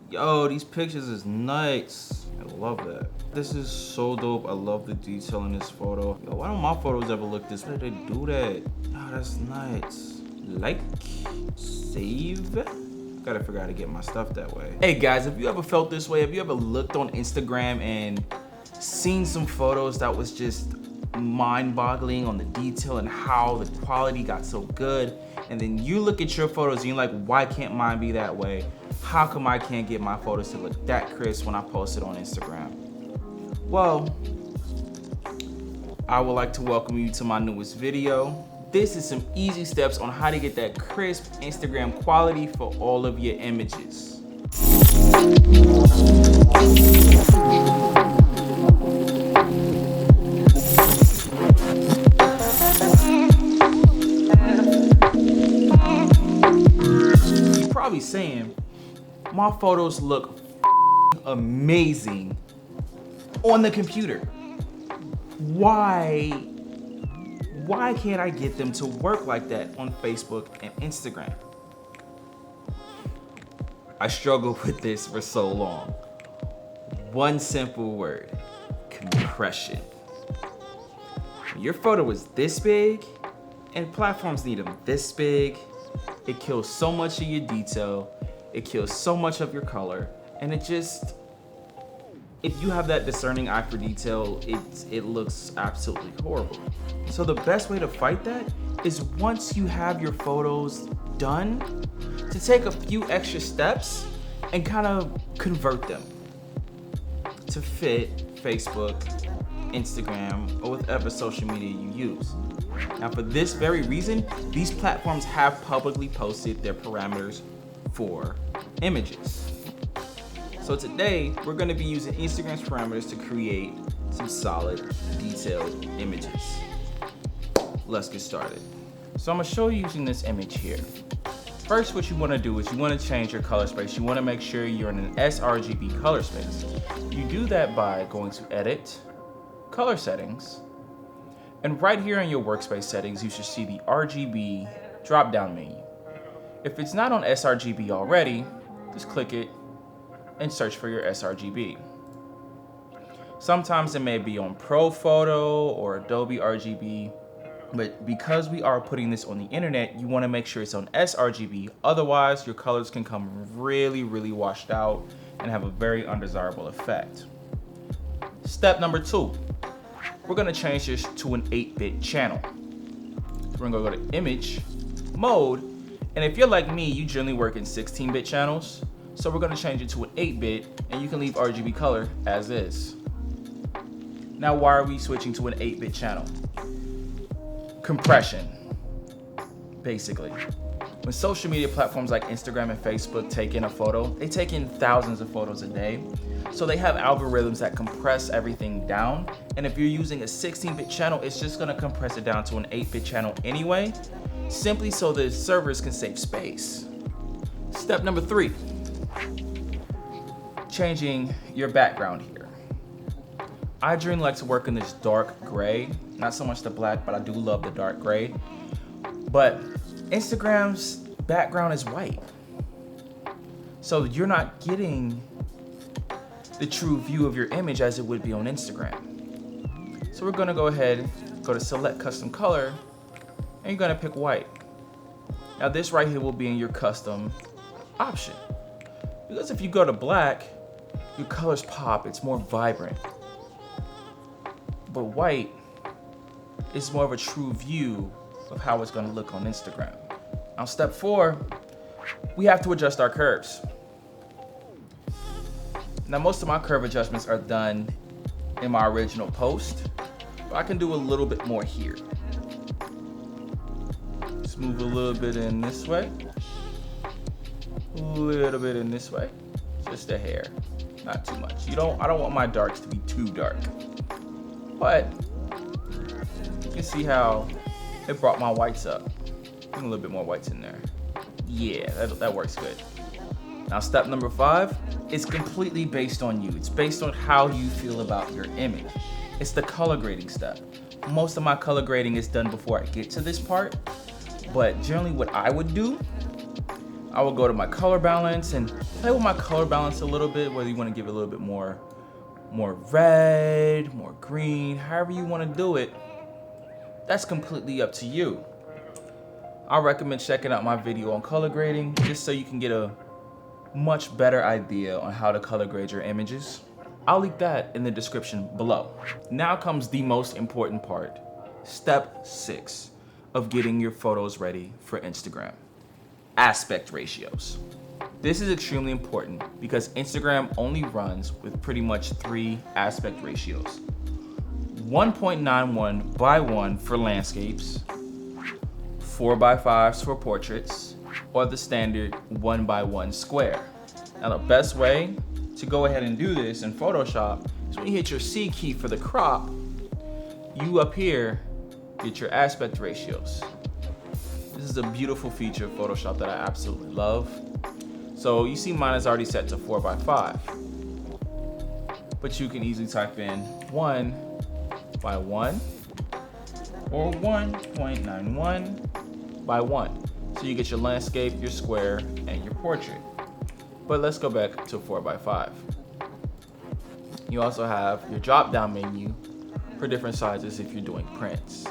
Yo, these pictures is nuts. I love that. This is so dope. I love the detail in this photo. Yo, why don't my photos ever look this way? Why did they do that? Oh, that's nuts. Like, save. Gotta figure out how to get my stuff that way. Hey guys, have you ever felt this way? Have you ever looked on Instagram and seen some photos that was just mind-boggling on the detail and how the quality got so good? And then you look at your photos and you're like, why can't mine be that way? How come I can't get my photos to look that crisp when I post it on Instagram? Well, I would like to welcome you to my newest video. This is some easy steps on how to get that crisp Instagram quality for all of your images. You're probably saying, my photos look amazing on the computer. Why can't I get them to work like that on Facebook and Instagram? I struggled with this for so long. One simple word: compression. When your photo is this big, and platforms need them this big, it kills so much of your detail, it kills so much of your color, and it just, if you have that discerning eye for detail, it looks absolutely horrible. So the best way to fight that is, once you have your photos done, to take a few extra steps and kind of convert them to fit Facebook, Instagram, or whatever social media you use. Now for this very reason, these platforms have publicly posted their parameters for images. So today, we're gonna be using Instagram's parameters to create some solid, detailed images. Let's get started. So I'm gonna show you using this image here. First, what you wanna do is you wanna change your color space. You wanna make sure you're in an sRGB color space. You do that by going to Edit, Color Settings, and right here in your workspace settings, you should see the RGB drop-down menu. If it's not on sRGB already, just click it and search for your sRGB. Sometimes it may be on ProPhoto or Adobe RGB, but because we are putting this on the internet, you want to make sure it's on sRGB. Otherwise, your colors can come really, really washed out and have a very undesirable effect. Step number 2, we're going to change this to an 8-bit channel. We're going to go to Image, Mode, and if you're like me, you generally work in 16-bit channels. So we're gonna change it to an 8-bit, and you can leave RGB color as is. Now, why are we switching to an 8-bit channel? Compression, basically. When social media platforms like Instagram and Facebook take in a photo, they take in thousands of photos a day. So they have algorithms that compress everything down. And if you're using a 16-bit channel, it's just gonna compress it down to an 8-bit channel anyway, simply so the servers can save space. Step number 3. Changing your background here. I generally like to work in this dark gray, not so much the black, but I do love the dark gray. But Instagram's background is white. So you're not getting the true view of your image as it would be on Instagram. So we're gonna go ahead, go to Select Custom Color, and you're gonna pick white. Now this right here will be in your custom option. Because if you go to black, your colors pop, it's more vibrant. But white is more of a true view of how it's gonna look on Instagram. Now step 4, we have to adjust our curves. Now most of my curve adjustments are done in my original post, but I can do a little bit more here. Just move a little bit in this way, a little bit in this way, just a hair. Not too much. I don't want my darks to be too dark. But you can see how it brought my whites up. Put a little bit more whites in there. Yeah, that works good. Now step number 5 is completely based on you. It's based on how you feel about your image. It's the color grading step. Most of my color grading is done before I get to this part, but generally what I would do I will go to my color balance and play with my color balance a little bit, whether you want to give it a little bit more red, more green, however you want to do it. That's completely up to you. I recommend checking out my video on color grading just so you can get a much better idea on how to color grade your images. I'll link that in the description below. Now comes the most important part, step 6 of getting your photos ready for Instagram. Aspect ratios. This is extremely important because Instagram only runs with pretty much 3 aspect ratios. 1.91 by 1 for landscapes, 4 by 5s for portraits, or the standard 1 by 1 square. Now the best way to go ahead and do this in Photoshop is when you hit your C key for the crop, you up here get your aspect ratios. This is a beautiful feature of Photoshop that I absolutely love. So you see mine is already set to 4 by 5. But you can easily type in 1 by 1 or 1.91 by 1. So you get your landscape, your square, and your portrait. But let's go back to 4 by 5. You also have your drop down menu for different sizes if you're doing prints.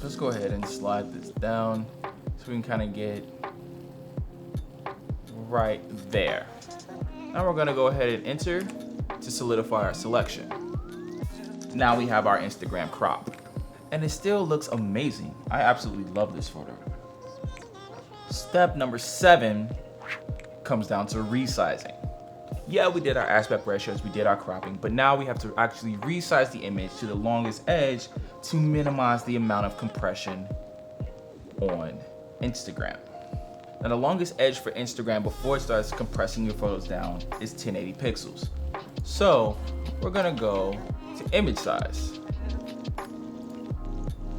Let's go ahead and slide this down so we can kind of get right there. Now we're gonna go ahead and enter to solidify our selection. Now we have our Instagram crop. And it still looks amazing. I absolutely love this photo. Step number 7 comes down to resizing. Yeah, we did our aspect ratios, we did our cropping, but now we have to actually resize the image to the longest edge to minimize the amount of compression on Instagram. Now the longest edge for Instagram before it starts compressing your photos down is 1080 pixels. So we're gonna go to image size.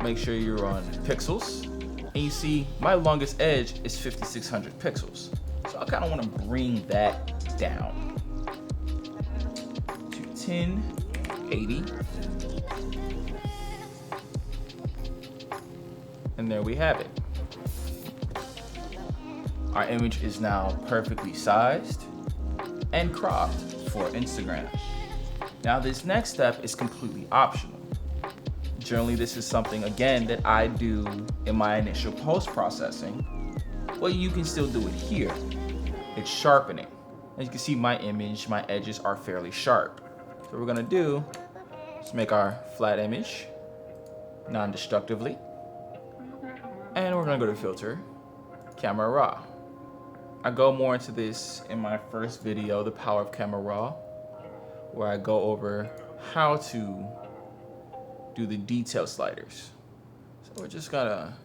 Make sure you're on pixels, and you see my longest edge is 5600 pixels. So I kind of want to bring that down to 1080. And there we have it. Our image is now perfectly sized and cropped for Instagram. Now this next step is completely optional. Generally, this is something, again, that I do in my initial post-processing. Well, you can still do it here. It's sharpening. As you can see, my image, my edges are fairly sharp. So what we're gonna do is make our flat image non-destructively. And we're gonna go to filter, camera raw. I go more into this in my first video, the power of camera raw, where I go over how to do the detail sliders. So we're just gonna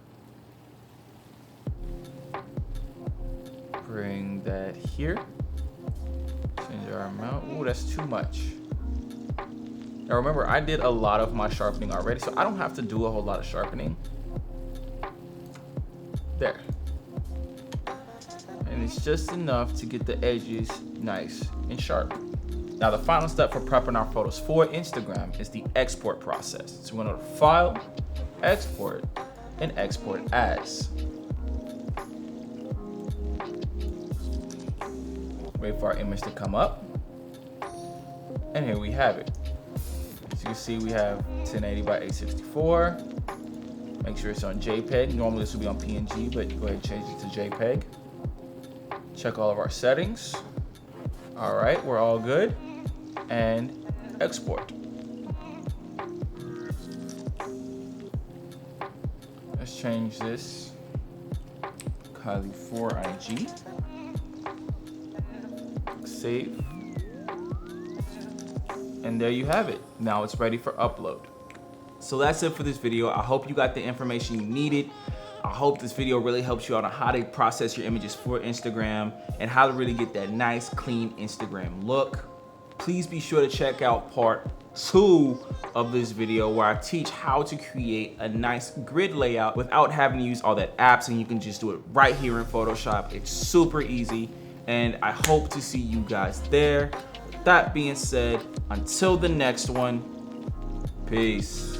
bring that here. Change our amount. Ooh, that's too much. Now remember, I did a lot of my sharpening already, so I don't have to do a whole lot of sharpening. There. And it's just enough to get the edges nice and sharp. Now the final step for prepping our photos for Instagram is the export process. So we're gonna go to File, Export, and Export As. Wait for our image to come up. And here we have it. As you can see, we have 1080 by 864. Make sure it's on JPEG. Normally this would be on PNG, but go ahead and change it to JPEG. Check all of our settings. All right, we're all good. And export. Let's change this. Kylie 4IG. Save. And there you have it. Now it's ready for upload. So that's it for this video. I hope you got the information you needed. I hope this video really helps you out on how to process your images for Instagram and how to really get that nice, clean Instagram look. Please be sure to check out part 2 of this video where I teach how to create a nice grid layout without having to use all that apps, and you can just do it right here in Photoshop. It's super easy, and I hope to see you guys there. With that being said, until the next one, peace.